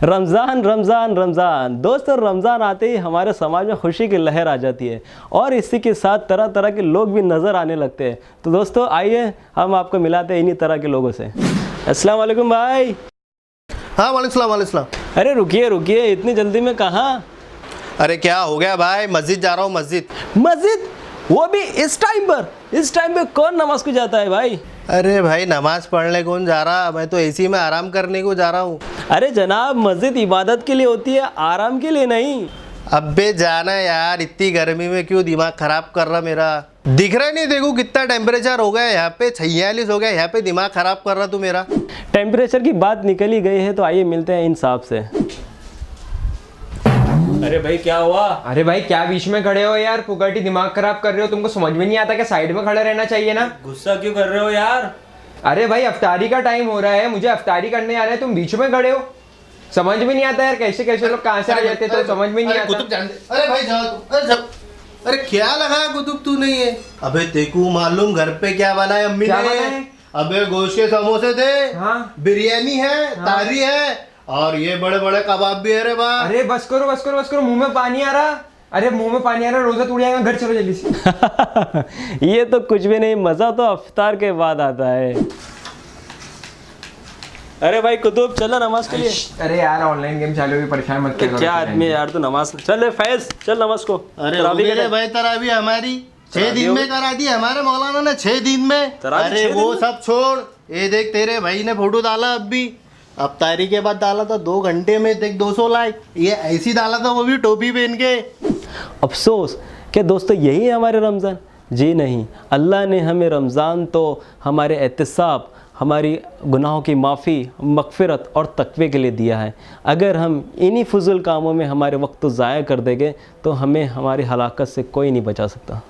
रमज़ान रमज़ान रमज़ान दोस्तों, रमज़ान आते ही हमारे समाज में खुशी की लहर आ जाती है और इसी के साथ तरह तरह के लोग भी नज़र आने लगते हैं। तो दोस्तों आइए हम आपको मिलाते हैं इन्हीं तरह के लोगों से। अस्सलाम वालेकुम भाई। हाँ वालेकुम सलाम। अरे रुकिए रुकिए, इतनी जल्दी में कहाँ? अरे क्या हो गया भाई, मस्जिद जा रहा हूँ। मस्जिद? वो भी इस टाइम पर? इस टाइम पे कौन नमाज को जाता है भाई? अरे भाई नमाज पढ़ने कौन जा रहा, मैं तो एसी में आराम करने को जा रहा हूँ। अरे जनाब, मस्जिद इबादत के लिए होती है, आराम के लिए नहीं। अबे जाना यार, इतनी गर्मी में क्यों दिमाग खराब कर रहा मेरा? दिख रहा नहीं देखो कितना टेम्परेचर हो गया यहाँ पे, 46 हो गया यहाँ पे, दिमाग खराब कर रहा तू मेरा। टेम्परेचर की बात निकल ही गई है तो आइए मिलते हैं इंसाफ से। अरे भाई क्या हुआ? अरे भाई क्या बीच में खड़े हो यार, फुकटी दिमाग खराब कर रहे हो। तुमको समझ में नहीं आता कि साइड में खड़े रहना चाहिए ना? गुस्सा क्यों कर रहे हो यार? अरे भाई अफ्तारी का टाइम हो रहा है, मुझे अफ्तारी करने आ रहा है, तुम बीच में खड़े हो। समझ में नहीं आता यार, कैसे कैसे लोग कहाँ से आ जाते तो समझ में नहीं आता। अरे भाई जाओ। अरे क्या लगा कुतुब तू नहीं है? अबे तेको मालूम घर पे क्या बना है अम्मी ने? अबे गोश्त के समोसे थे, हाँ। बिरयानी है, तारी है और ये बड़े बड़े कबाब भी है रे बा। अरे बस करो बस करो बस करो, मुंह में पानी आ रहा। अरे मुंह में पानी आ रहा, रोजा टूट जाएगा, घर चलो जल्दी से। ये तो कुछ भी नहीं, मजा तो अफ्तार के बाद आता है। अरे भाई कुतुब चलो नमाज के लिए। अरे यार ऑनलाइन गेम चालू है, परेशान मत करो। क्या आदमी यार, तू नमाज चल। फैज चल नमाज को। अरे भाई तरावी हमारी 6 दिन में करा दी हमारे मौलाना ने, 6 दिन में। अरे वो सब छोड़, ये देख तेरे भाई ने फोटो डाला अभी अफ्तारी के बाद डाला था, 2 घंटे में देख 200 लाइक। ये ऐसी डाला था वो भी टोपी पहन के। अफसोस क्या दोस्तों, यही है हमारे रमज़ान? जी नहीं, अल्लाह ने हमें रमज़ान तो हमारे एहतिसाब, हमारी गुनाहों की माफ़ी, मग़फ़िरत और तक़वे के लिए दिया है। अगर हम इन्हीं फुज़ूल कामों में हमारे वक्त ज़ाया कर देंगे तो हमें हमारी हलाकत से कोई नहीं बचा सकता।